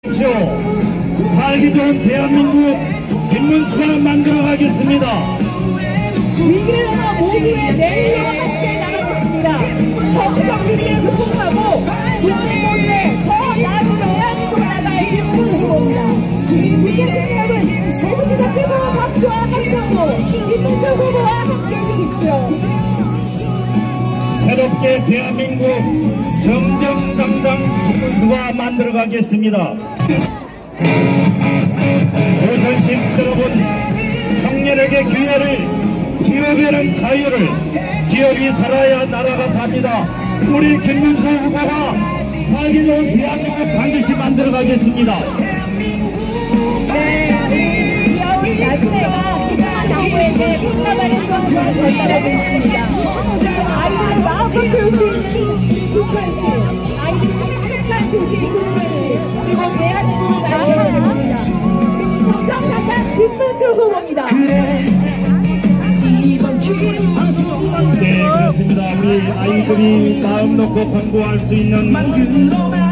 살기 좋은 대한민국 김문수가 만들어가겠습니다. 위기를 넘어 모두의 내일과 함께 나가겠습니다. 정적 위기에 극복하고 국민모두의 더 나은 대한민국을 나갈 김문수입니다. 국민께서 여러분 계속해서 뜨거운 박수와 함성으로 김문수 후보와 함께 해주십시오. 새롭게 대한민국 정정당당 김문수가 만들어가겠습니다. 오전심 여러분, 청년에게 기회를, 기업에는 자유를, 기업이 살아야 나라가 삽니다. 우리 김문수 후보가 살기 좋은 대한민국 반드시 만들어가겠습니다. 네, 귀여운 야구회가 기상한 정부에게 국가관의 수원과 전달하고 있습니다. 아이들을 마음껏 키울 수 있는 국회의식, 아이들을 행복한 도시 국회의식, 그리고 대한민국을 만들어냅니다. 정정당당 김문수 후보입니다. 네, 그렇습니다. 우리 아이들이 마음 놓고 공부할 수 있는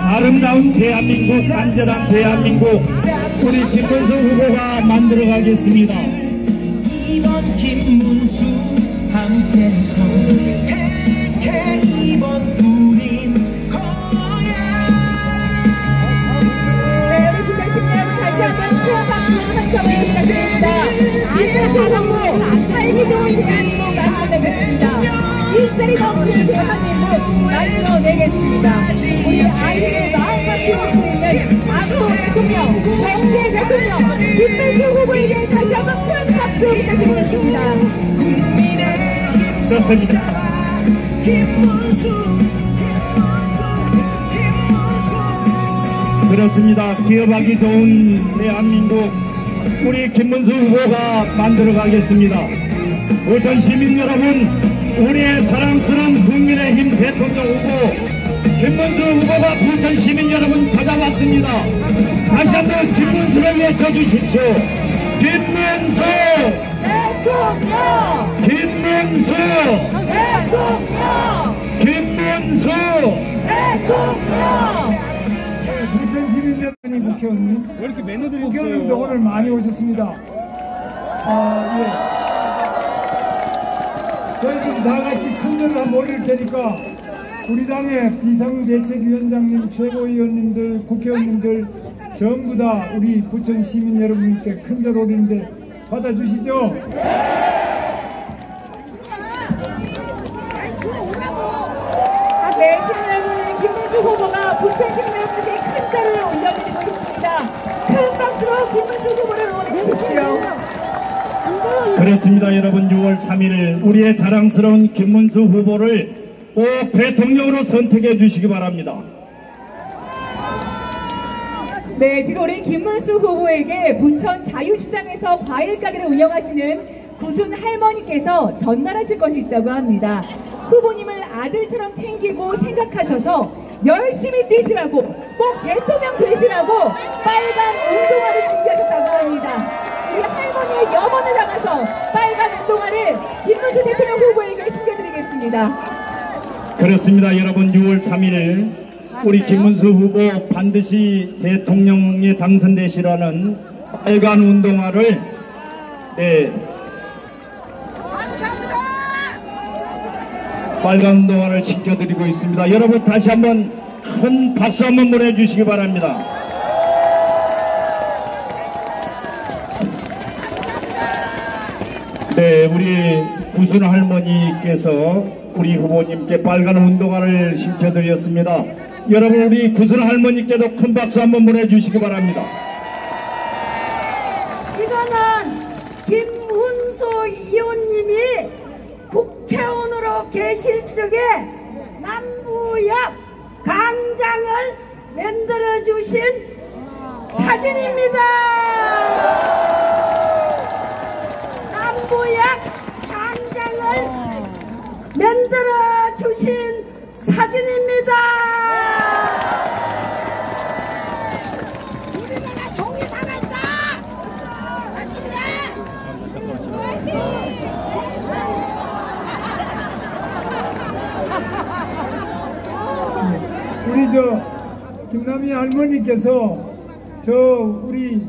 아름다운 대한민국, 안전한 대한민국, 우리 김문수 후보가 만들어가겠습니다. 이번 김문수 함께해서 택해 이번 우린 거야. 네, 우리 국회의식님 다시 한번 수원 박수 함성을 부탁드립니다. 안전사정으로 살기 좋은 대한민국 만들어내겠습니다. 일자리 넘치는 대한민국 만들어내겠습니다. 우리 아이들의 마음과 키울 수 있는 안보 대통령, 정계 대통령 김문수 후보에게 다시 한번 큰 박수 부탁드리겠습니다. 그렇습니다. 그렇습니다. 기업하기 좋은 대한민국, 우리 김문수 후보가 만들어가겠습니다. 오전 시민 여러분, 우리의 사랑스러운 국민의힘 대통령 후보 김문수 후보가 부천 시민 여러분 찾아왔습니다. 다시 한번 김문수를 외쳐주십시오. 김문수! 대통령! 김문수! 대통령! 김문수! 대통령! 부천 시민 여러분이 국회의원님, 왜 이렇게 매너들이 국회의원님도 오늘 많이 오셨습니다. 저희들 다 같이 큰 절을 한번 올릴 테니까 우리 당의 비상대책위원장님, 최고위원님들, 국회의원님들 전부 다 우리 부천 시민 여러분께 큰 절 올리는데 받아주시죠. 네, 시민 여러분, 김문수 후보가 부천 시민 여러분께 큰 절을 올려드리고 있습니다. 큰 박수로 김문수 후보를 응원해 주십시오. 그렇습니다. 여러분, 6월 3일 우리의 자랑스러운 김문수 후보를 꼭 대통령으로 선택해 주시기 바랍니다. 네, 지금 우리 김문수 후보에게 부천 자유시장에서 과일 가게를 운영하시는 구순 할머니께서 전달하실 것이 있다고 합니다. 후보님을 아들처럼 챙기고 생각하셔서 열심히 뛰시라고, 꼭 대통령 되시라고 빨간 운동화를 준비하셨다고 합니다. 우리 할머니의 염원을 담아서 빨간 운동화를 김문수 대통령 후보에게 숨겨드리겠습니다. 그렇습니다. 여러분, 6월 3일 우리 김문수 후보 반드시 대통령에 당선되시라는 빨간 운동화를 빨간 운동화를 시켜드리고 있습니다. 여러분, 다시 한번 큰 박수 한번 보내주시기 바랍니다. 네, 우리 구순 할머니께서 우리 후보님께 빨간 운동화를 시켜드렸습니다. 여러분, 우리 구순 할머니께도 큰 박수 한번 보내주시기 바랍니다. 이거는 김문수 의원님이 국회의원으로 계실 적에 남부역 광장을 만들어주신 사진입니다. 남부역 광장을 만들어주신 사진입니다. 우리나라 종이 살아있다. 맞습니다. 우리 김남희 할머니께서 저 우리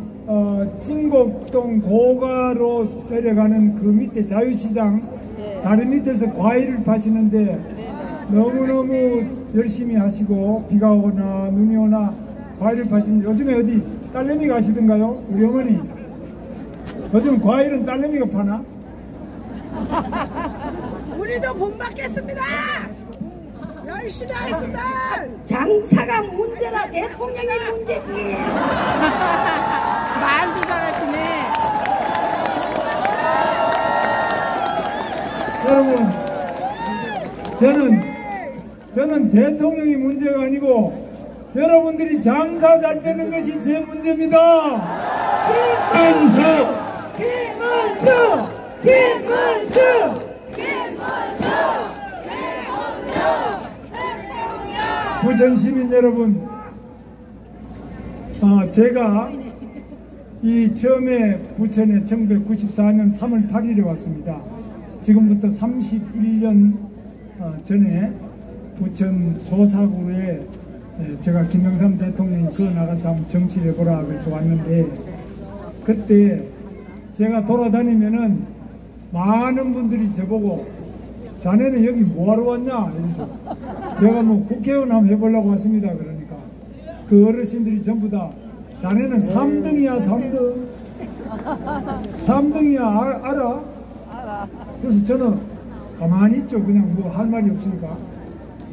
진곡동 고가로 내려가는 그 밑에 자유시장 다리 밑에서 과일을 파시는데 너무너무 열심히 하시고 비가 오거나 눈이 오나 과일을 파시는데 요즘에 어디 딸내미 가시던가요? 우리 어머니 요즘 과일은 딸내미가 파나? 우리도 본받겠습니다. 열심히 하겠습니다. 장사가 문제라 대통령이 문제지. 말도 잘하시네. 여러분, 저는 대통령이 문제가 아니고 여러분들이 장사 잘 되는 것이 제 문제입니다. 부천 시민 여러분, 제가 이 처음에 부천에 1994년 3월 8일에 왔습니다. 지금부터 31년 전에 부천 소사구에 제가 김영삼 대통령이 그 나가서 한번 정치를 해보라 그래서 왔는데, 그때 제가 돌아다니면은 많은 분들이 저보고 자네는 여기 뭐하러 왔냐 이래서 제가 뭐 국회의원 한번 해보려고 왔습니다. 그러니까 그 어르신들이 전부 다 자네는 3등이야 3등 3등이야 알아? 그래서 저는 가만히 있죠. 그냥 뭐 할 말이 없으니까.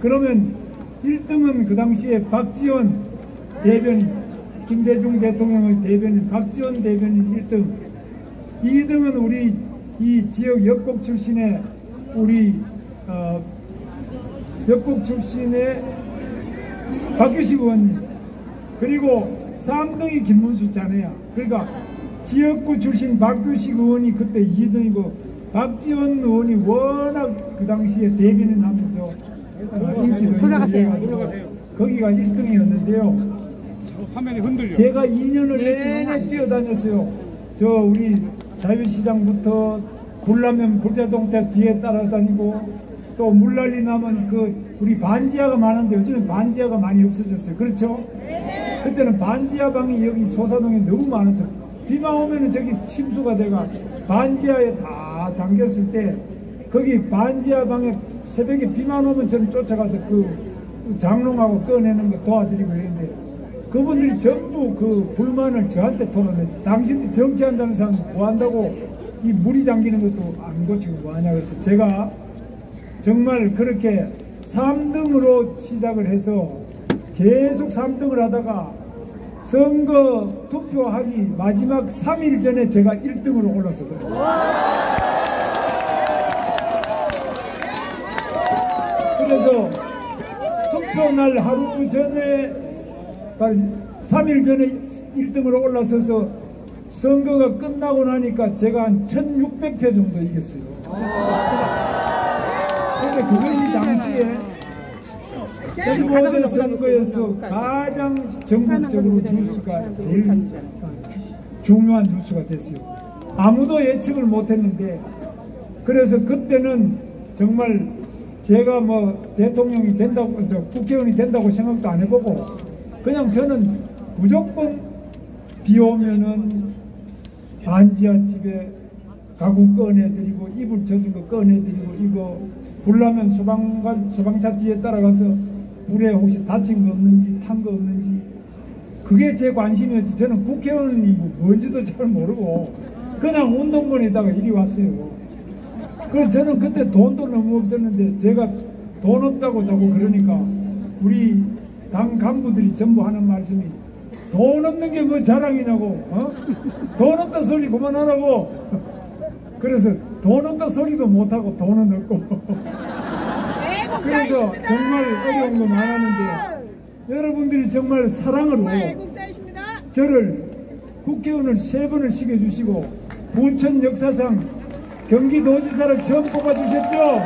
그러면 1등은 그 당시에 박지원 대변인, 김대중 대통령의 대변인 박지원 대변인 1등, 2등은 우리 이 지역 역곡 출신의 우리 역곡 출신의 박규식 의원님, 그리고 3등이 김문수 자네야. 그러니까 지역구 출신 박규식 의원이 그때 2등이고 박지원 의원이 워낙 그 당시에 대변인 하면서 인기도 있어가지고 거기가 1등이었는데요. 화면이 흔들려. 제가 2년을 내내 뛰어다녔어요. 저 우리 자유시장부터 불나면 불자동차 뒤에 따라서 다니고, 또 물난리 나면 그 우리 반지하가 많은데 요즘은 반지하가 많이 없어졌어요. 그렇죠? 그때는 반지하 방이 여기 소사동에 너무 많았어요. 비만 오면은 저기 침수가 돼가 반지하에 다 잠겼을 때 거기 반지하 방에 새벽에 비만 오면 저는 쫓아가서 그 장롱하고 꺼내는 거 도와드리고 이랬는데, 그분들이 전부 그 불만을 저한테 토론했어요. 당신들 정치한다는 사람은 뭐 한다고 이 물이 잠기는 것도 안 고치고 뭐 하냐. 그래서 제가 정말 그렇게 3등으로 시작을 해서 계속 3등을 하다가 선거 투표하기 마지막 3일 전에 제가 1등으로 올랐어요. 그래서 투표날 하루 전에 3일 전에 1등으로 올라서서 선거가 끝나고 나니까 제가 한 1600표 정도 이겼어요. 그런데 그것이 당시에 15대 선거에서 가장 전국적으로 뉴스가 제일 중요한 뉴스가 됐어요. 아무도 예측을 못했는데, 그래서 그때는 정말 제가 뭐 대통령이 된다고, 국회의원이 된다고 생각도 안 해보고 그냥 저는 무조건 비 오면은 반지하 집에 가구 꺼내드리고 이불 젖은 거 꺼내드리고, 이거 불나면 소방차 뒤에 따라가서 불에 혹시 다친 거 없는지 탄 거 없는지, 그게 제 관심이었지. 저는 국회의원이 뭔지도 잘 모르고 그냥 운동권에다가 이리 왔어요. 그래서 저는 그때 돈도 너무 없었는데 제가 돈 없다고 자꾸 그러니까 우리 당 간부들이 전부 하는 말씀이 돈 없는 게 뭐 자랑이냐고, 돈 없다 소리 그만하라고. 그래서 돈 없다 소리도 못하고 돈은 없고 그래서 정말 어려운 거 많았는데 여러분들이 정말 사랑으로 저를 국회의원을 3번을 시켜주시고 부천 역사상 경기도지사를 처음 뽑아주셨죠.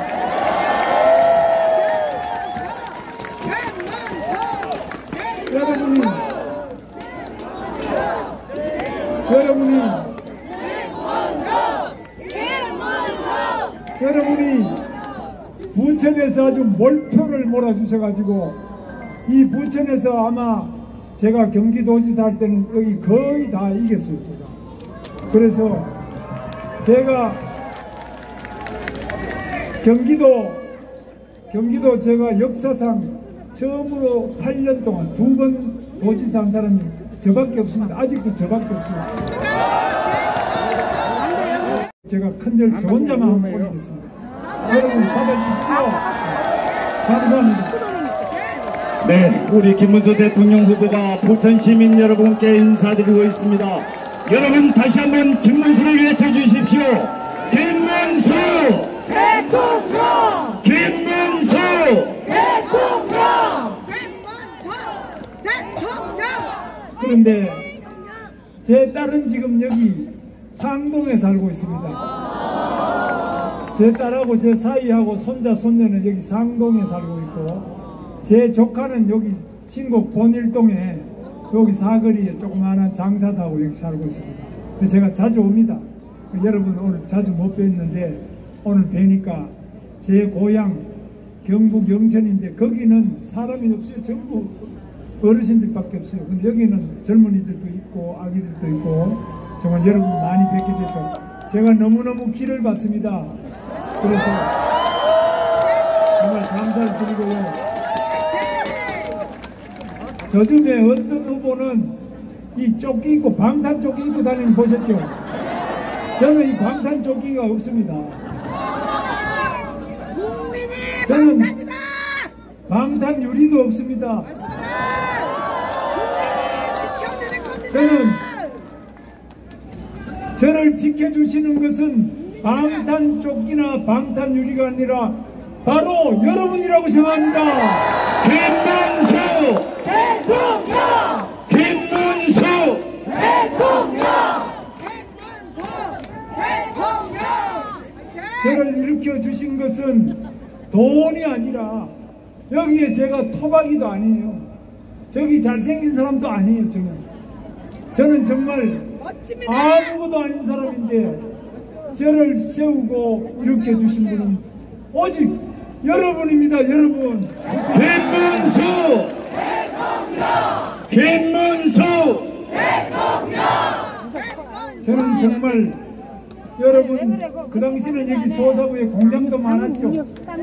여러분이 부천에서 아주 몰표를 몰아주셔가지고 이 부천에서 아마 제가 경기도지사 할 때는 여기 거의 다 이겼어요, 제가. 그래서 제가 경기도 제가 역사상 처음으로 8년 동안 2번 도지사 한 사람이 저밖에 없습니다. 아직도 저밖에 없습니다. 제가 큰절 저 혼자만 한번 올리겠습니다. 여러분 받아주십시오. 감사합니다. 네, 우리 김문수 대통령 후보가 부천 시민 여러분께 인사드리고 있습니다. 여러분 다시 한번 김문수를 외쳐주십시오. 김문수! 대통령! 김문수! 대통령! 그런데 제 딸은 지금 여기 상동에 살고 있습니다. 제 딸하고 제 사이하고 손자 손녀는 여기 상동에 살고 있고, 제 조카는 여기 신곡 본일동에 여기 사거리에 조그마한 장사도 하고 여기 살고 있습니다. 제가 자주 옵니다. 여러분 오늘 자주 못 뵀는데 오늘 뵈니까 제 고향 경북 영천인데 거기는 사람이 없어요. 전부 어르신들밖에 없어요. 근데 여기는 젊은이들도 있고 아기들도 있고 정말 여러분 많이 뵙게 돼서 제가 너무너무 기를 받습니다. 그래서 정말 감사를 드리고요. 요즘에 어떤 후보는 이 조끼 입고 방탄 조끼 입고 다니는 거 보셨죠? 저는 이 방탄 조끼가 없습니다. 저는 방탄 유리도 없습니다. 저를 지켜주시는 것은 방탄 조끼나 방탄 유리가 아니라 바로 여러분이라고 생각합니다. 김문수! 대통령! 김문수! 대통령! 저를 일으켜 주신 것은 돈이 아니라 여기에 제가 토박이도 아니에요. 저기 잘생긴 사람도 아니에요. 저는 정말 아무것도 아닌 사람인데 저를 세우고 일으켜 주신 분은 오직 여러분입니다. 여러분. 김문수! 김문수! 저는 정말 여러분 그 당시는 여기 소사구에 공장도 많았죠.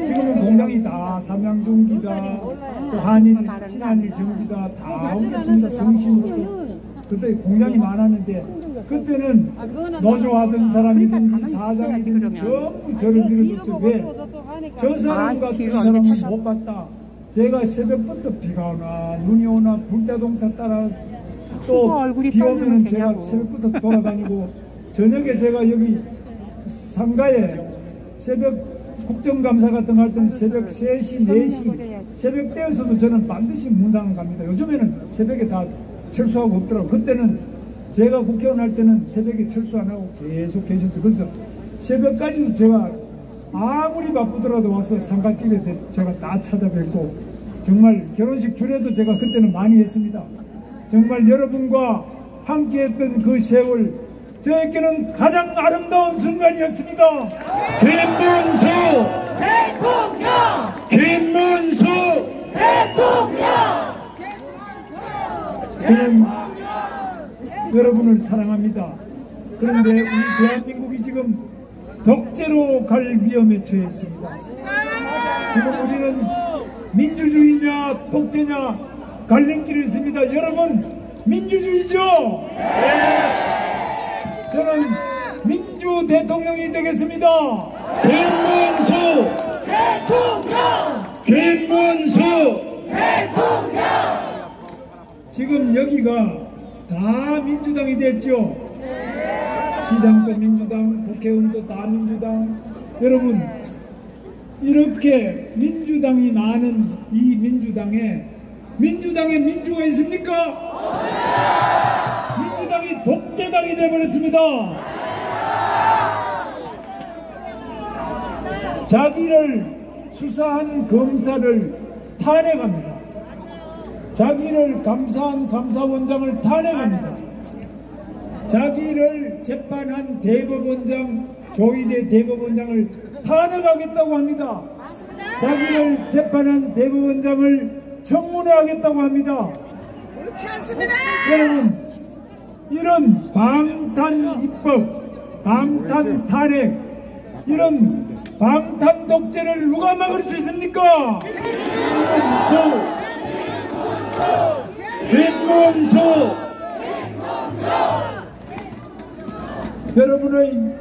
지금은 공장이 다 삼양전기다, 또 한일, 신한일 전기다 다 없습니다. 성신도 그때 공장이 많았는데 그때는 노조하던 사람이든지 사장이든지 전부 저를 밀어줬어요. 왜? 저 사람 같은 사람은 못 봤다. 제가 새벽부터 비가 오나 눈이 오나 불자동차 따라 또 비 오면 제가 새벽부터 돌아다니고 저녁에 제가 여기 상가에 새벽 국정감사 같은 거 할 때는 새벽 3시, 4시 새벽 때에서도 저는 반드시 문상을 갑니다. 요즘에는 새벽에 다 철수하고 없더라고요. 그때는 제가 국회의원 할 때는 새벽에 철수 안 하고 계속 계셨어요. 그래서 새벽까지도 제가 아무리 바쁘더라도 와서 상가집에 제가 다 찾아뵙고 정말 결혼식 주례도 제가 그때는 많이 했습니다. 정말 여러분과 함께 했던 그 세월 저에게는 가장 아름다운 순간이었습니다. 김문수! 대통령! 김문수! 대통령! 저는 여러분을 사랑합니다. 그런데 우리 대한민국이 지금 독재로 갈 위험에 처해 있습니다. 지금 우리는 민주주의냐 독재냐 갈림길에 있습니다. 여러분 민주주의죠? 저는 민주 대통령이 되겠습니다. 김문수! 대통령! 김문수! 대통령! 지금 여기가 다 민주당이 됐죠? 시장도 민주당, 국회의원도 다 민주당. 여러분 이렇게 민주당이 많은 이 민주당에 민주가 있습니까? 민주당이 독재당이 되어버렸습니다. 자기를 수사한 검사를 탄핵합니다. 자기를 감사한 감사원장을 탄핵합니다. 자기를 재판한 대법원장, 조희대 대법원장을 탄핵하겠다고 합니다. 자기를 재판한 대법원장을 청문회하겠다고 합니다. 그렇지 않습니다. 여러분, 이런 방탄 입법, 방탄 탄핵, 이런 방탄 독재를 누가 막을 수 있습니까? 김문수! 여러분의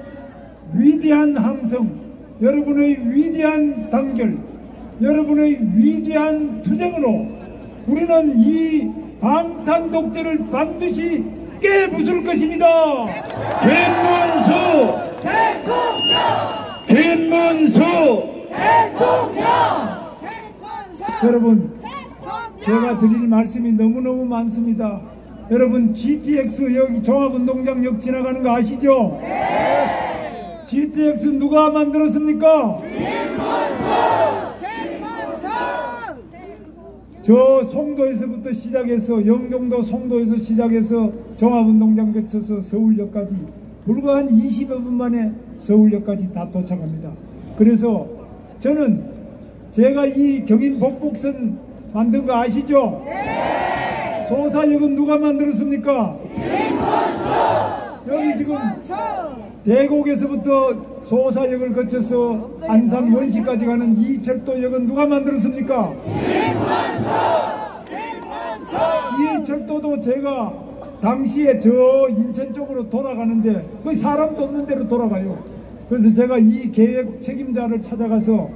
위대한 함성, 여러분의 위대한 단결, 여러분의 위대한 투쟁으로 우리는 이 방탄 독재를 반드시 깨부술 것입니다. 김문수! 여러분, 제가 드릴 말씀이 너무너무 많습니다. 여러분, GTX 여기 종합운동장 역 지나가는 거 아시죠? GTX 누가 만들었습니까? 저 송도에서부터 시작해서 영종도 송도에서 시작해서 종합운동장 거쳐서 서울역까지 불과 한 20여 분 만에 서울역까지 다 도착합니다. 그래서 저는 제가 이 경인 복북선 만든 거 아시죠? 소사역은 누가 만들었습니까? 여기 지금 대곡에서부터 소사역을 거쳐서 안산 원시까지 가는 이 철도역은 누가 만들었습니까? 이 철도도 제가 당시에 저 인천 쪽으로 돌아가는데 거의 사람도 없는 데로 돌아가요. 그래서 제가 이 계획 책임자를 찾아가서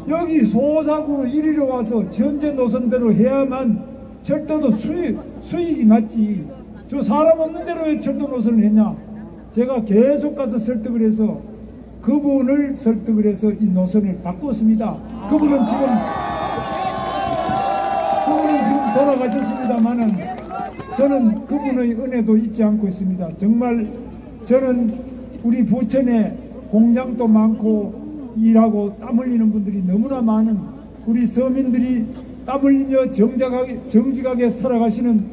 여기 소사구로 이리로 와서 전제 노선대로 해야만 철도도 수익이 맞지. 저 사람 없는 데로 왜 철도 노선을 했냐. 제가 계속 가서 설득을 해서 그분을 설득을 해서 이 노선을 바꾸었습니다. 그분은 지금 돌아가셨습니다만은 저는 그분의 은혜도 잊지 않고 있습니다. 정말 저는 우리 부천에 공장도 많고 일하고 땀 흘리는 분들이 너무나 많은 우리 서민들이 땀 흘리며 정직하게 살아가시는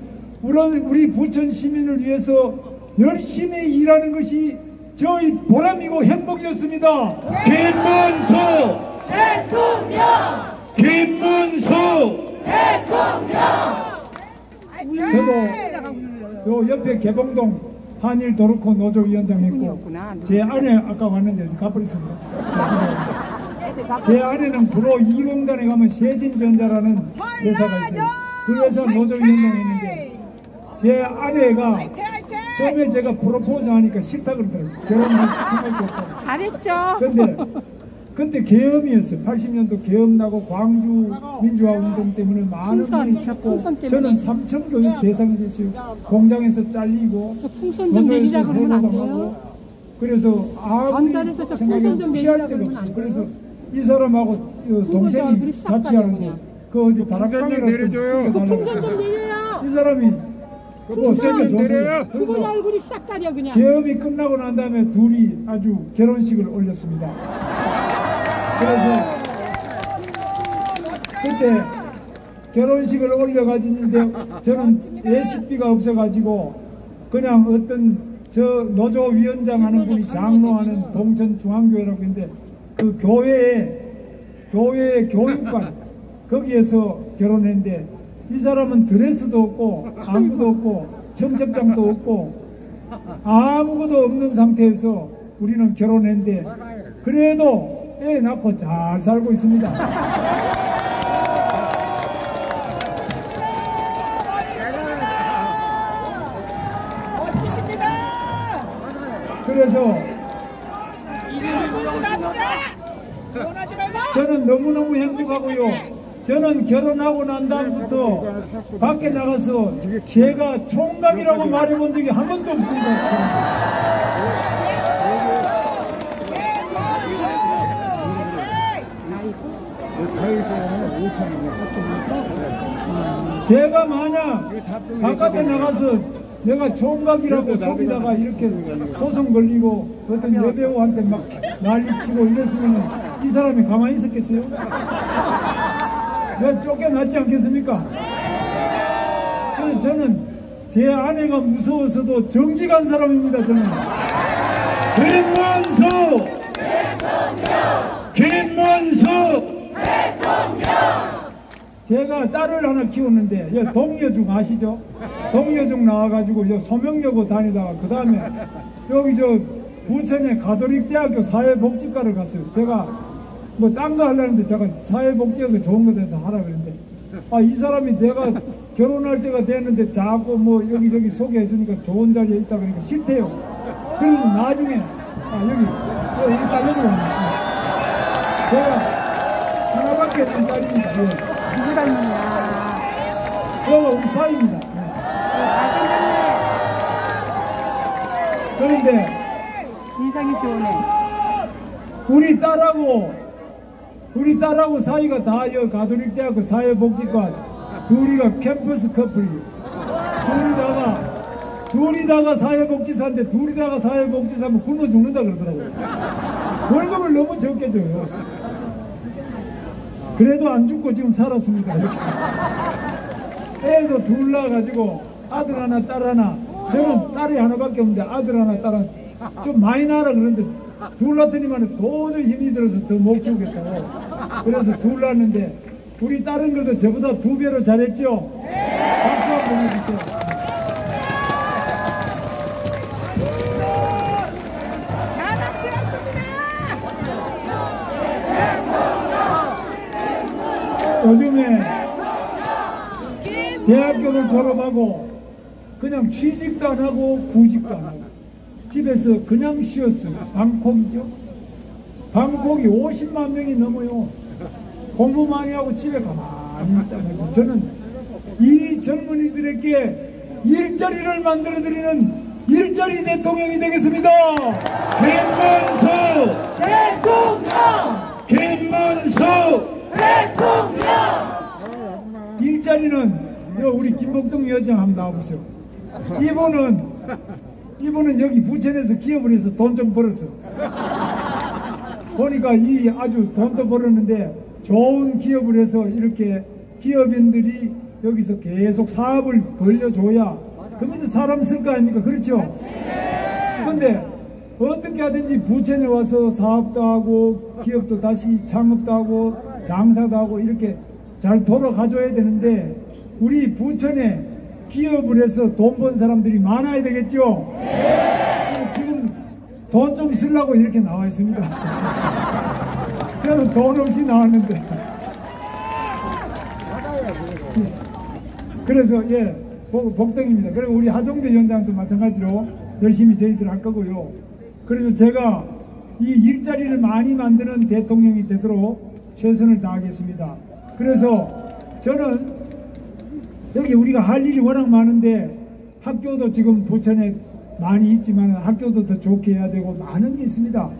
우리 부천 시민을 위해서 열심히 일하는 것이 저희 보람이고 행복이었습니다. 김문수 대통령! 김문수 대통령! 저도 요 옆에 개봉동 한일 도르코 노조위원장 했고 제 아내 아까 왔는데 가버렸습니다. 제 아내는 프로 2공단에 가면 세진전자라는 회사가 있어요. 그 회사 노조위원장 했는데 제 아내가 처음에 제가 프로포즈 하니까 싫다 그러더라고요. 결혼할 생각이 없다고. 잘했죠. 근데 계엄이었어요. 80년도 계엄 나고 광주 민주화 운동 때문에 많은 분이 죽고 저는 3천 교육 대상이 됐어요. 공장에서 잘리고 노조에서 해고당하고 그래서 아무리 생각해도 피할 데가 없어요. 그래서 이 사람하고 동생이 자취하는데 그 어디 바람방이라도 좀 이 사람이 뭐 생겨줘서 그분 얼굴이 싹 가려 그냥. 계엄이 끝나고 난 다음에 둘이 아주 결혼식을 올렸습니다. 그래서 그때 결혼식을 올려가지는데 저는 예식비가 없어가지고 그냥 어떤 저 노조위원장 하는 분이 장로하는 동천중앙교회라고 있는데 그 교회의 교육관 거기에서 결혼했는데 이 사람은 드레스도 없고 안구도 없고 청첩장도 없고 아무것도 없는 상태에서 우리는 결혼했는데 그래도 애 낳고 잘 살고 있습니다. 멋지십니다. 그래서 저는 너무너무 행복하고요. 저는 결혼하고 난 다음부터 밖에 나가서 제가 총각이라고 말해본 적이 한 번도 없습니다. 제가 만약 바깥에 나가서 내가 총각이라고 속이다가 이렇게 소송 걸리고 어떤 여배우한테 막 난리치고 이랬으면 이 사람이 가만히 있었겠어요? 제가 쫓겨났지 않겠습니까? 그래서 저는 제 아내가 무서워서도 정직한 사람입니다. 저는 김문수 대통령! 김문수 대통령! 제가 딸을 하나 키웠는데 동여중 아시죠? 동여중 나와가지고 소명여고 다니다가 그 다음에 여기 부천의 가톨릭대학교 사회복지과를 갔어요. 제가 뭐 딴 거 하려는데 제가 사회복지학교 좋은 거 돼서 하라 그랬는데 이 사람이 내가 결혼할 때가 됐는데 자꾸 뭐 여기저기 소개해 주니까 좋은 자리에 있다 그러니까 싫대요. 그래서 나중에 여기 딸내미 왔네. 제가 하나밖에 없는 딸입니다. 누구 닮았냐? 우리 사이입니다. 그런데 인상이 좋으네. 우리 딸하고 사이가 다 가톨릭대학교 사회복지과 둘이가 캠퍼스 커플이에요. 둘이다가 사회복지사인데 둘이다가 사회복지사면 굶어 죽는다 그러더라고요. 월급을 너무 적게 줘요. 그래도 안 죽고 지금 살았습니다. 이렇게. 애도 둘 낳아가지고 아들 하나 딸 하나. 저는 딸이 하나밖에 없는데 아들 하나 딸 하나 좀 많이 낳으라 그러는데 둘 낳더니만 도저히 힘이 들어서 더 못 키우겠다고. 그래서 둘 낳았는데 우리 딸은 그래도 저보다 2배로 잘했죠? 박수 한번 해주세요. 요즘에 대학교를 졸업하고 그냥 취직도 안 하고 구직도 안 하고 집에서 그냥 쉬었어요. 방콕이죠. 방콕이 50만 명이 넘어요. 공부 많이 하고 집에 가만히 있다가 저는 이 젊은이들에게 일자리를 만들어드리는 일자리 대통령이 되겠습니다. 김문수 대통령! 일자리는 우리 김복동 위원장 한번 나와보세요. 이분은 여기 부천에서 기업을 해서 돈 좀 벌었어. 보니까 아주 돈도 벌었는데 좋은 기업을 해서 이렇게 기업인들이 여기서 계속 사업을 벌려줘야 그러면 사람 쓸 거 아닙니까? 그렇죠? 근데 어떻게 하든지 부천에 와서 사업도 하고 기업도 다시 창업도 하고 장사도 하고 이렇게 잘 돌아가줘야 되는데 우리 부천에 기업을 해서 돈 번 사람들이 많아야 되겠죠? 지금 돈 좀 쓰려고 이렇게 나와 있습니다. 저는 돈 없이 나왔는데. 그래서 복덩입니다. 그리고 우리 하종대 위원장도 마찬가지로 열심히 저희들 할 거고요. 그래서 제가 이 일자리를 많이 만드는 대통령이 되도록 최선을 다하겠습니다. 그래서 저는 여기 우리가 할 일이 워낙 많은데 학교도 지금 부천에 많이 있지만 학교도 더 좋게 해야 되고 많은 게 있습니다.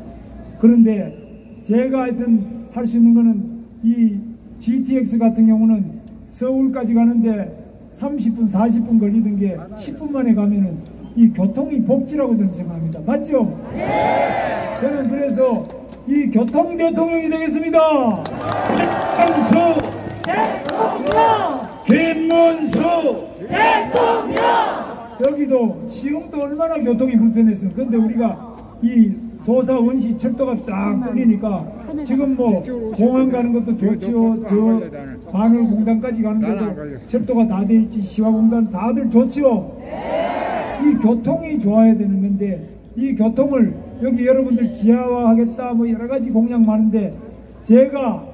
그런데 제가 하여튼 할 수 있는 거는 이 GTX 같은 경우는 서울까지 가는데 30분 40분 걸리던 게 10분 만에 가면은 이 교통이 복지라고 저는 생각합니다. 맞죠? 저는 그래서 이 교통 대통령이 되겠습니다. 김문수 대통령! 여기도 시흥도 얼마나 교통이 불편했어요. 근데 우리가 이 소사 원시 철도가 딱 끌리니까 지금 뭐 공항 가는 것도 좋지요. 저 반월공단까지 가는 것도 철도가 다 돼 있지. 시화공단 다들 좋지요. 이 교통이 좋아야 되는 건데 이 교통을 여기 여러분들 지하화하겠다 뭐 여러 가지 공약 많은데 제가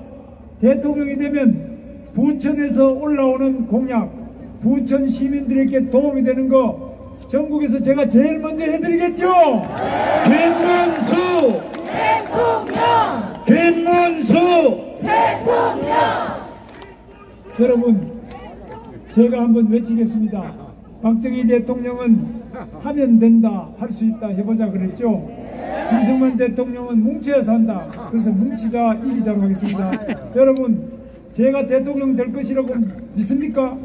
대통령이 되면 부천에서 올라오는 공약 부천 시민들에게 도움이 되는 거 전국에서 제가 제일 먼저 해드리겠죠. 김문수 대통령! 여러분 제가 한번 외치겠습니다. 박정희 대통령은 하면 된다, 할 수 있다 해보자 그랬죠. 이승만 대통령은 뭉쳐야 산다. 그래서 뭉치자 이기자로 하겠습니다. 여러분 제가 대통령 될 것이라고 믿습니까?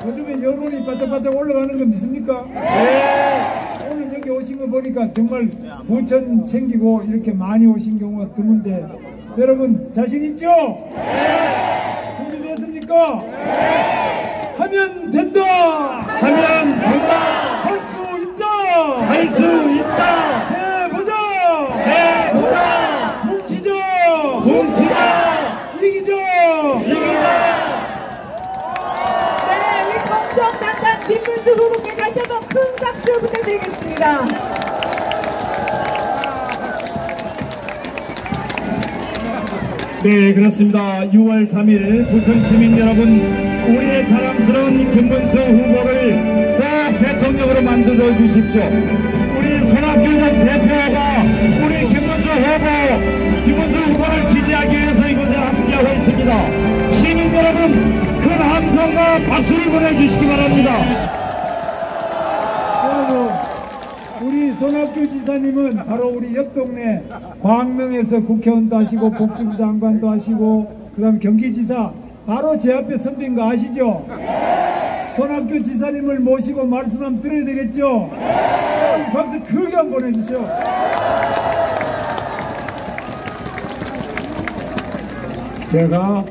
요즘에 여론이 바짝바짝 올라가는 거 믿습니까? 오늘 여기 오신 거 보니까 정말 부천 생기고 이렇게 많이 오신 경우가 드문데 여러분 자신 있죠? 준비됐습니까? 하면 된다! 할 수 있다! 해보자! 뭉치자! 이기자! 큰 박수 부탁드리겠습니다. 네, 그렇습니다. 6월 3일 부천 시민 여러분, 우리의 자랑스러운 김문수 후보를 꼭 대통령으로 만들어 주십시오. 우리 손학규 대표가 우리 김문수 후보를 지지하기 위해서 이곳에 함께하고 있습니다. 시민 여러분, 큰 함성과 박수를 보내주시기 바랍니다. 우리 손학규 지사님은 바로 우리 옆 동네 광명에서 국회의원도 하시고 복지부 장관도 하시고 그 다음 경기지사 바로 제 앞에 선배인 거 아시죠? 손학규 지사님을 모시고 말씀 한번 드려야 되겠죠? 박수 크게 한번 보내주세요. 제가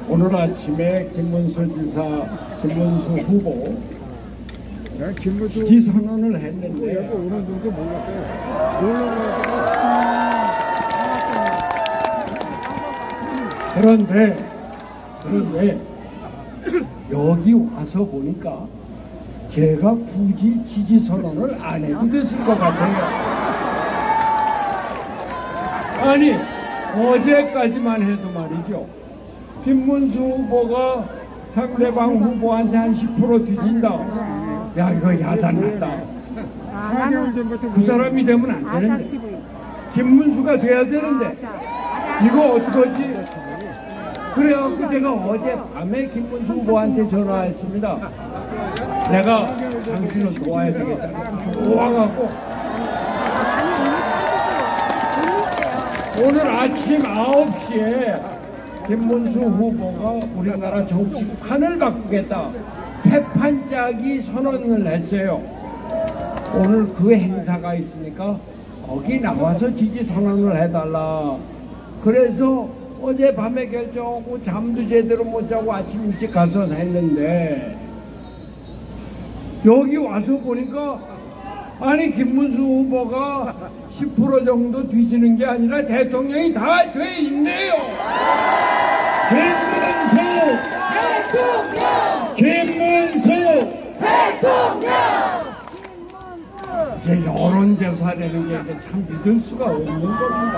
오늘 아침에 김문수 후보 지지 선언을 했는데 그런데 여기 와서 보니까 제가 굳이 지지 선언을 안 해도 됐을 것 같아요. 아니 어제까지만 해도 말이죠, 김문수 후보가 상대방 후보한테 한 10% 뒤진다. 야, 이거 야단났다. 그 사람이 되면 안 되는데, 김문수가 돼야 되는데 이거 어떡하지? 그래갖고 제가 어제 밤에 김문수 후보한테 전화했습니다. 내가 당신을 도와야 되겠다. 좋아갖고 오늘 아침 9시에 김문수 후보가 우리나라 정치판을 바꾸겠다, 새 판짜기 선언을 했어요. 오늘 그 행사가 있으니까 거기 나와서 지지 선언을 해달라. 그래서 어제 밤에 결정하고 잠도 제대로 못 자고 아침 일찍 가서 했는데, 여기 와서 보니까 아니 김문수 후보가 10% 정도 뒤지는 게 아니라 대통령이 다 돼 있네요. 김문수 대통령! 이제 여론조사라는 게 참 믿을 수가 없는 겁니다.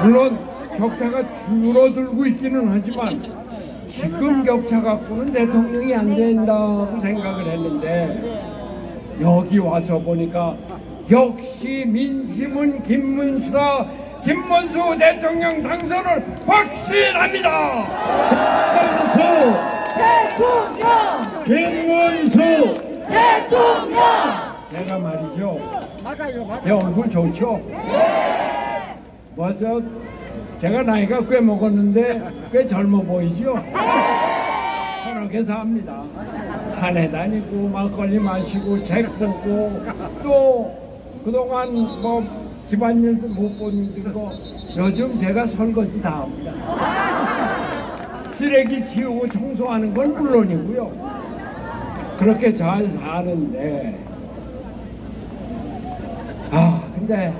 물론 격차가 줄어들고 있기는 하지만 지금 격차 갖고는 대통령이 안 된다고 생각을 했는데, 여기 와서 보니까 역시 민심은 김문수다. 김문수 대통령 당선을 확신합니다. 김문수 대통령! 제가 말이죠, 제 얼굴 좋죠? 맞아, 제가 나이가 꽤 먹었는데 꽤 젊어 보이죠? 편하게 삽니다. 산에 다니고 막걸리 마시고 책 보고, 또 그동안 뭐 집안일도 못 보는 거 요즘 제가 설거지 다 합니다. 쓰레기 치우고 청소하는 건 물론이고요. 그렇게 잘 사는데, 근데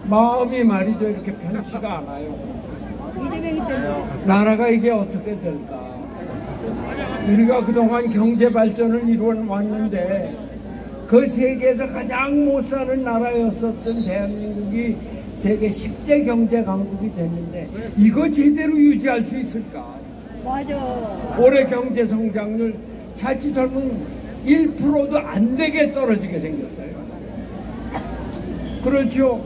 마음이 말이죠, 이렇게 편치가 않아요. 나라가 이게 어떻게 될까? 우리가 그동안 경제 발전을 이루어 왔는데 그 세계에서 가장 못 사는 나라였었던 대한민국이 세계 10대 경제 강국이 됐는데 이거 제대로 유지할 수 있을까? 맞아. 올해 경제 성장률 자칫하면 1%도 안 되게 떨어지게 생겼어요. 그렇죠?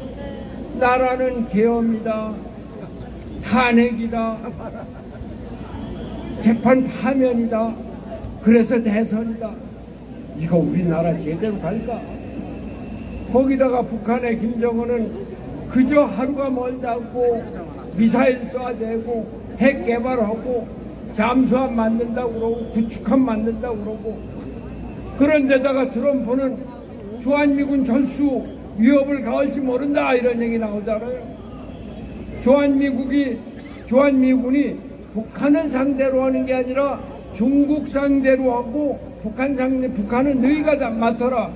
나라는 계엄이다, 탄핵이다, 재판 파면이다, 그래서 대선이다. 이거 우리나라 제대로 갈까? 거기다가 북한의 김정은은 그저 하루가 멀다고 미사일 쏴대고 핵 개발하고 잠수함 만든다고 그러고 구축함 만든다고 그러고, 그런데다가 트럼프는 주한미군 철수 위협을 가할지 모른다 이런 얘기 나오잖아요. 주한미군이 북한을 상대로 하는 게 아니라 중국 상대로 하고 북한은 너희가 다 맡아라.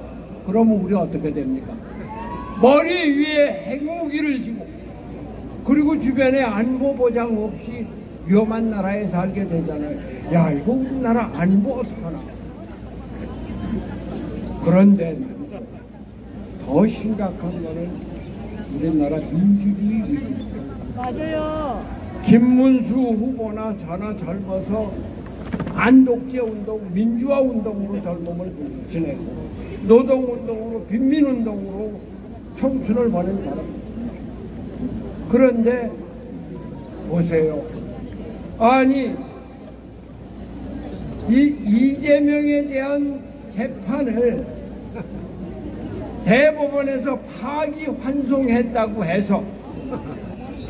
그러면 우리 어떻게 됩니까? 머리 위에 핵무기를 쥐고, 그리고 주변에 안보 보장 없이 위험한 나라에 살게 되잖아요. 야, 이거 우리나라 안보 어떡하나? 그런데 더 심각한 거는 우리나라 민주주의 위기입니다. 맞아요. 김문수 후보나 저나 젊어서 반독재 운동, 민주화 운동으로 젊음을 지내고 노동운동으로, 빈민운동으로 청춘을 보낸 사람입니다. 그런데 보세요. 아니 이재명에 대한 재판을 대법원에서 파기환송했다고 해서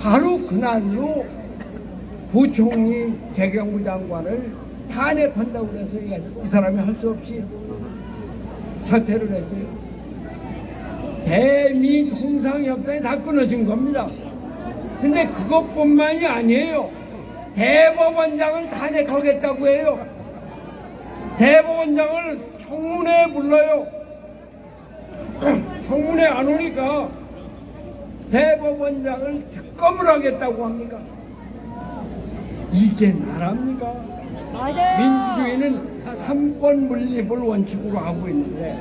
바로 그날로 부총리 재경부 장관을 탄핵한다고 해서 이 사람이 할 수 없이 사퇴를 했어요. 대미 통상협상이 다 끊어진 겁니다. 근데 그것뿐만이 아니에요. 대법원장을 탄핵하겠다고 해요. 대법원장을 청문회에 불러요. 청문회 안 오니까 대법원장을 특검을 하겠다고 합니까? 이게 나라입니까? 민주주의는 삼권 분립을 원칙으로 하고 있는데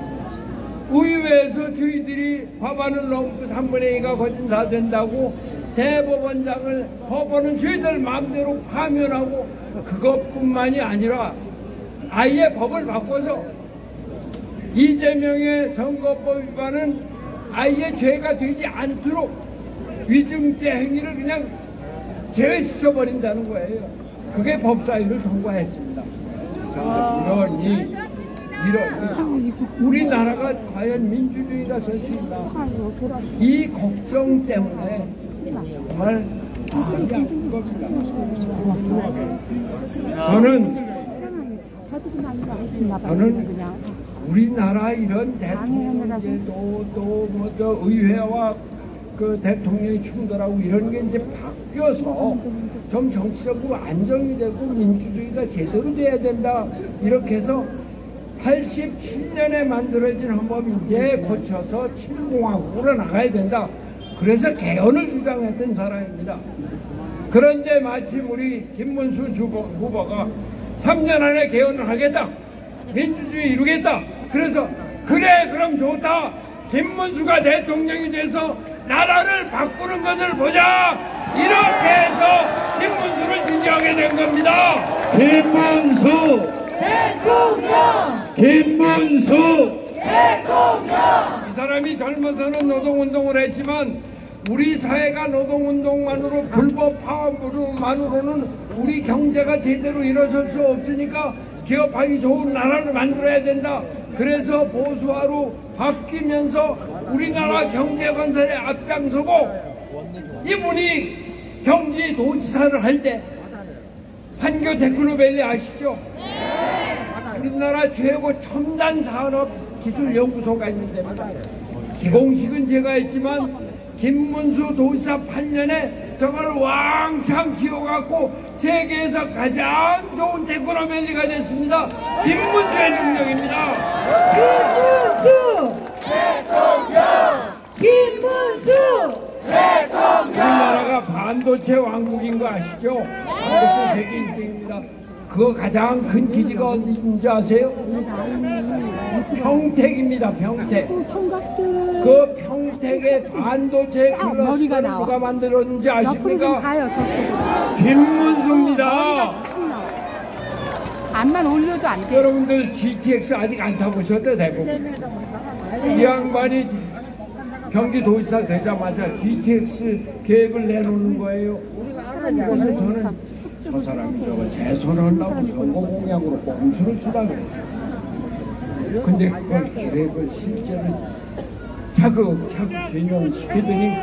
의회에서 저희들이 법안을 넘고 3분의 2가 거진 다 된다고 대법원장을 법원은 저희들 마음대로 파면하고 그것뿐만이 아니라 아예 법을 바꿔서 이재명의 선거법 위반은 아예 죄가 되지 않도록 위증죄 행위를 그냥 제외시켜버린다는 거예요. 그게 법사위를 통과했습니다. 자, 이러니 우리나라가 과연 민주주의가 될 수 있나? 이 걱정 때문에 정말 마음이 아픈 겁니다. 저는 우리나라 이런 대통령제도 또 의회와 그 대통령이 충돌하고 이런 게 이제 바뀌어서 좀 정치적으로 안정이 되고 민주주의가 제대로 돼야 된다. 이렇게 해서 87년에 만들어진 헌법이 이제 고쳐서 7공화국으로 나가야 된다. 그래서 개헌을 주장했던 사람입니다. 그런데 마침 우리 김문수 후보가 3년 안에 개헌을 하겠다. 민주주의 이루겠다. 그래서 그래 그럼 좋다. 김문수가 대통령이 돼서 나라를 바꾸는 것을 보자. 이렇게 해서 김문수를 지지하게 된 겁니다. 김문수 대통령! 김문수 대통령! 이 사람이 젊어서는 노동운동을 했지만 우리 사회가 노동운동만으로 불법 파업으로만으로는 우리 경제가 제대로 일어설 수 없으니까 기업하기 좋은 나라를 만들어야 된다. 그래서 보수화로 바뀌면서 우리나라 경제 건설에 앞장서고 이분이 경기도지사를 할 때 판교 테크노밸리 아시죠? 우리나라 최고 첨단 산업 기술 연구소가 있는 데입니다. 기공식은 제가 했지만 김문수 도지사 8년에 저걸 왕창 키워갖고 세계에서 가장 좋은 테크노밸리가 됐습니다. 김문수의 능력입니다. 김문수 대통령! 김문수 대통령! 우리나라가 반도체 왕국인 거 아시죠? 반도체 세계 1등입니다. 그 가장 큰 기지가 어디인지 아세요? 평택입니다. 평택. 그 평택의 반도체 클러스터를 누가 만들었는지 아십니까? 김문수입니다. 안만 올려도 안 돼. 여러분들 GTX 아직 안 타보셨죠? 대부분. 이 양반이 경기도지사 되자마자 GTX 계획을 내놓는 거예요. 그래서 저는 저 사람이 저거 재선하려고 선거 공약으로 꼼수를 주다 그래요. 근데 그걸 계획을 실제로 차근차근 진행시키더니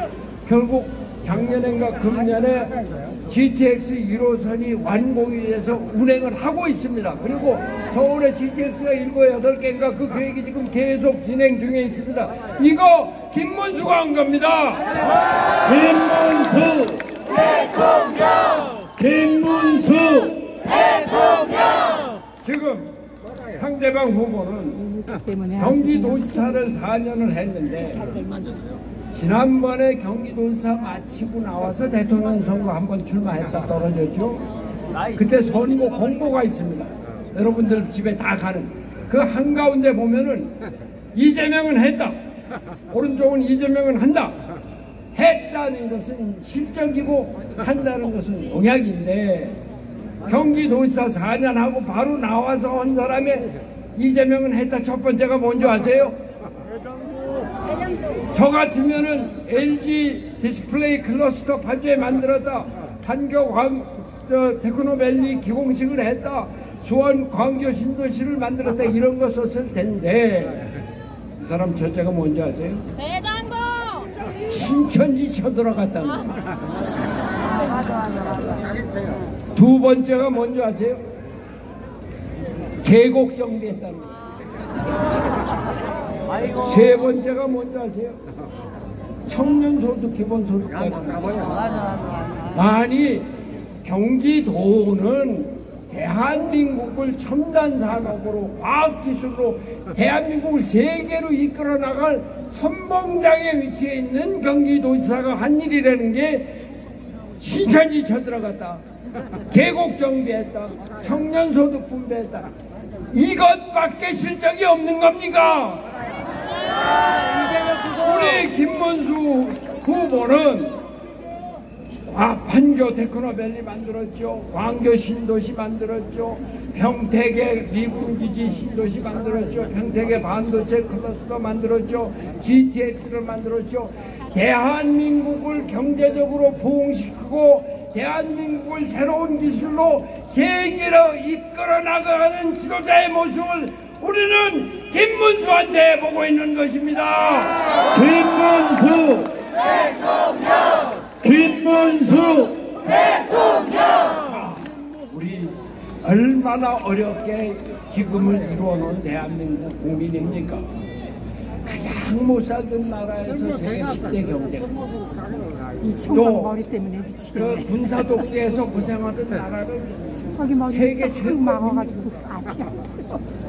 결국 작년인가 금년에 GTX 1호선이 완공이 돼서 운행을 하고 있습니다. 그리고 서울에 GTX가 7, 8개인가 그 계획이 지금 계속 진행 중에 있습니다. 이거 김문수가 한 겁니다. 김문수 대통령! 김문수 대통령! 지금 상대방 후보는 경기도지사를 4년을 했는데 지난번에 경기도지사 마치고 나와서 대통령 선거 한번 출마했다 떨어졌죠. 그때 선거 공보가 있습니다. 여러분들 집에 다 가는 그 한가운데 보면은 이재명은 했다. 오른쪽은 이재명은 한다. 했다는 것은 실적이고 한다는 것은 공약인데 경기도지사 4년 하고 바로 나와서 한 사람의 이재명은 했다. 첫 번째가 뭔지 아세요? 저 같으면은 LG 디스플레이 클러스터 파주에 만들었다. 판교 테크노밸리 기공식을 했다. 수원 광교 신도시를 만들었다. 이런 거 썼을 텐데 그 사람 첫째가 뭔지 아세요? 대장동! 신천지 쳐들어갔다는 거예요. 두 번째가 뭔지 아세요? 계곡 정비했다는 거예요. 세 번째가 뭔지 아세요? 청년소득 기본소득까지. 아니 경기도는 대한민국을 첨단 산업으로 과학기술로 대한민국을 세계로 이끌어 나갈 선봉장에 위치해 있는 경기도지사가 한 일이라는 게 신천지 쳐들어갔다. 계곡 정비했다. 청년소득 분배했다. 이것밖에 실적이 없는 겁니까? 우리 김문수 후보는 판교 테크노밸리 만들었죠. 광교 신도시 만들었죠. 평택에 미군기지 신도시 만들었죠. 평택에 반도체 클러스터 만들었죠. GTX를 만들었죠. 대한민국을 경제적으로 부흥시키고 대한민국을 새로운 기술로 세계로 이끌어 나가는 지도자의 모습을 우리는 김문수한테 보고 있는 것입니다. 김문수 대통령! 김문수 대통령! 우리 얼마나 어렵게 지금을 이루어놓은 대한민국 국민입니까? 가장 못 살던 나라에서 세계 10대 경제가 또 그 군사 독재에서 고생하던 나라를 세계 최고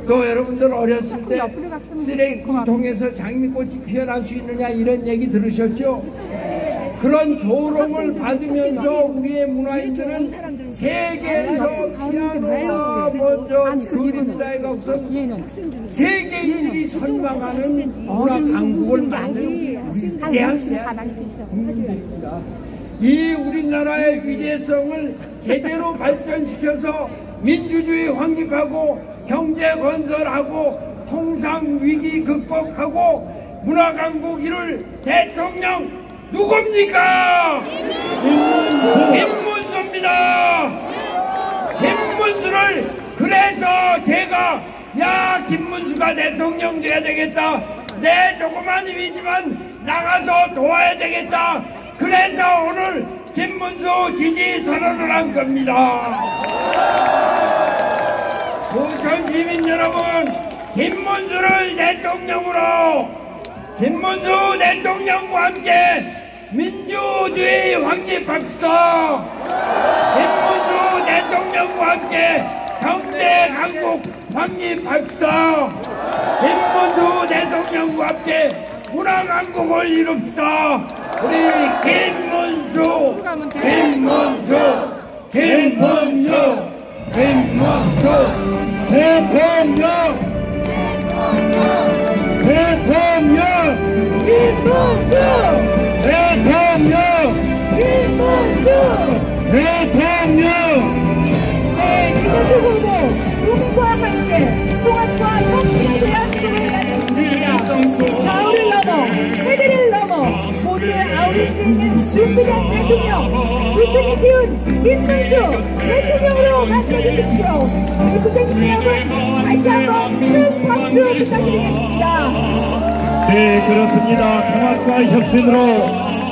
또 여러분들 어렸을 때 쓰레기통에서 장미꽃이 피어날 수 있느냐 이런 얘기 들으셨죠? 그런 조롱을 받으면서 우리의 문화인들은 세계에서 피아노가 먼저 그림자가 우선 세계인들이 선망하는 문화 강국을 만든 우리 국민들입니다. 이 우리나라의 위대성을 제대로 발전시켜서 민주주의 확립하고 경제 건설하고 통상 위기 극복하고 문화 강국 이룰 대통령 누굽니까? 김문수입니다. 김문수를 그래서 제가 야 김문수가 대통령 돼야 되겠다. 내 조그만 힘이지만 나가서 도와야 되겠다. 그래서 오늘 김문수 지지 선언을 한 겁니다. 부천 시민 여러분, 김문수를 대통령으로 김문수 대통령과 함께 민주주의 확립합시다. 김문수 대통령과 함께 경제 강국 확립합시다. 김문수 대통령과 함께 문화 강국을 이룹시다. 우리 김문수 대통령 네, 김문수 후보 누군가와 함께 통합과 혁신의 대한민국을 만들었습니다. 좌우를 넘어 세대를 넘어 모두를 아우를 수 있는 준비된 대통령 부천이 키운 김문수 대통령으로 만들어주십시오. 우리 부천시 여러분 다시 한번 큰 박수 부탁드리겠습니다. 네, 그렇습니다. 통합과 혁신으로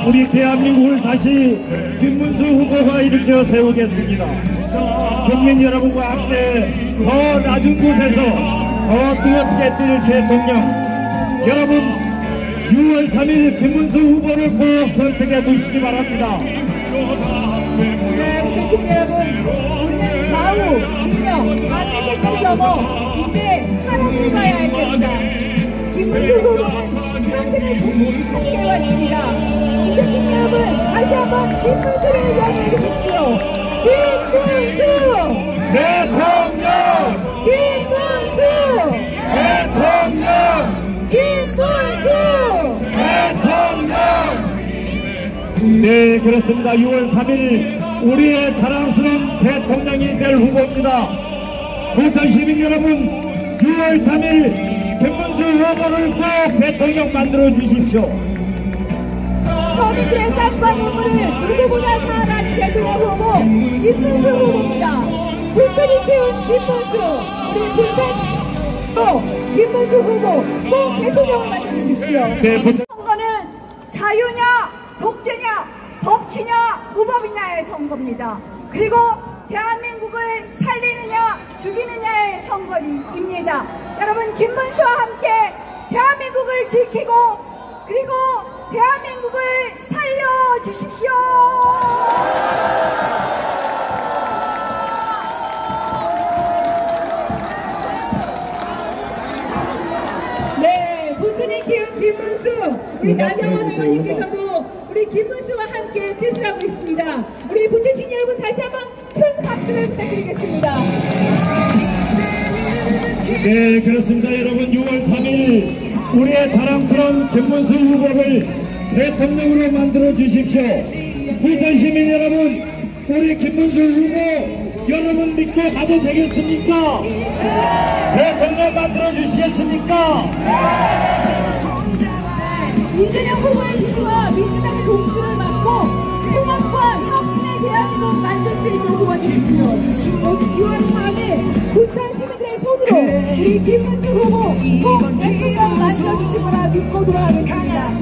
우리 대한민국을 다시 김문수 후보가 일으켜 세우겠습니다. 국민 여러분과 함께 더 낮은 곳에서 더 뜨겁게 뛸 대통령 여러분 6월 3일 김문수 후보를 꼭 선택해 주시기 바랍니다. 네, 부천시 여러분 우리는 좌우, 진영, 반대색을 넘어 이제 하나님을 봐야 할 때입니다. 김문수 후보는 당신의 국민이 함께 왔습니다. 부천시 여러분 다시 한번 김문수를 이야기해 주십시오. 김문수! 대통령! 김문수! 대통령! 김문수! 네, 그렇습니다. 6월 3일 우리의 자랑스러운 대통령이 될 후보입니다. 부천 시민 여러분, 6월 3일 김문수 후보를 꼭 대통령 만들어 주십시오. 서민들의 쌈과 눈물을 누구보다 잘 아는 대통령 후보 김문수 후보입니다. 부천이 키운 김문수, 우리 부천 또 김문수 후보 꼭 대통령을 만들어주십시오. 네, 부천 선거는 자유냐 독재냐 법치냐 무법이냐의 선거입니다. 그리고 대한민국을 살리느냐 죽이느냐의 선거입니다. 여러분, 김문수와 함께 대한민국을 지키고 그리고 대한민국을 살려주십시오. 네, 부천이 키운 김문수, 우리 나경원 의원님께서도 우리 김문수와 함께 뜻을 하고 있습니다. 우리 부천 시민 여러분 다시 한번 큰 박수를 부탁드리겠습니다. 네, 그렇습니다. 여러분, 6월 3일 우리의 자랑스러운 김문수 후보를 대통령으로 만들어 주십시오. 부천 시민 여러분, 우리 김문수 후보 여러분 믿고 가도 되겠습니까? 대통령 만들어 주시겠습니까? 이재명 후보의 지지와 민주당의 동조를 받고 통합과 혁신의 대한민국 만들 수 있는 도와주십시오. 6월 4일 부천 시민들의 손으로 우리 김문수 후보 꼭 대통령 만들어주실 거라 믿고 돌아가겠습니다.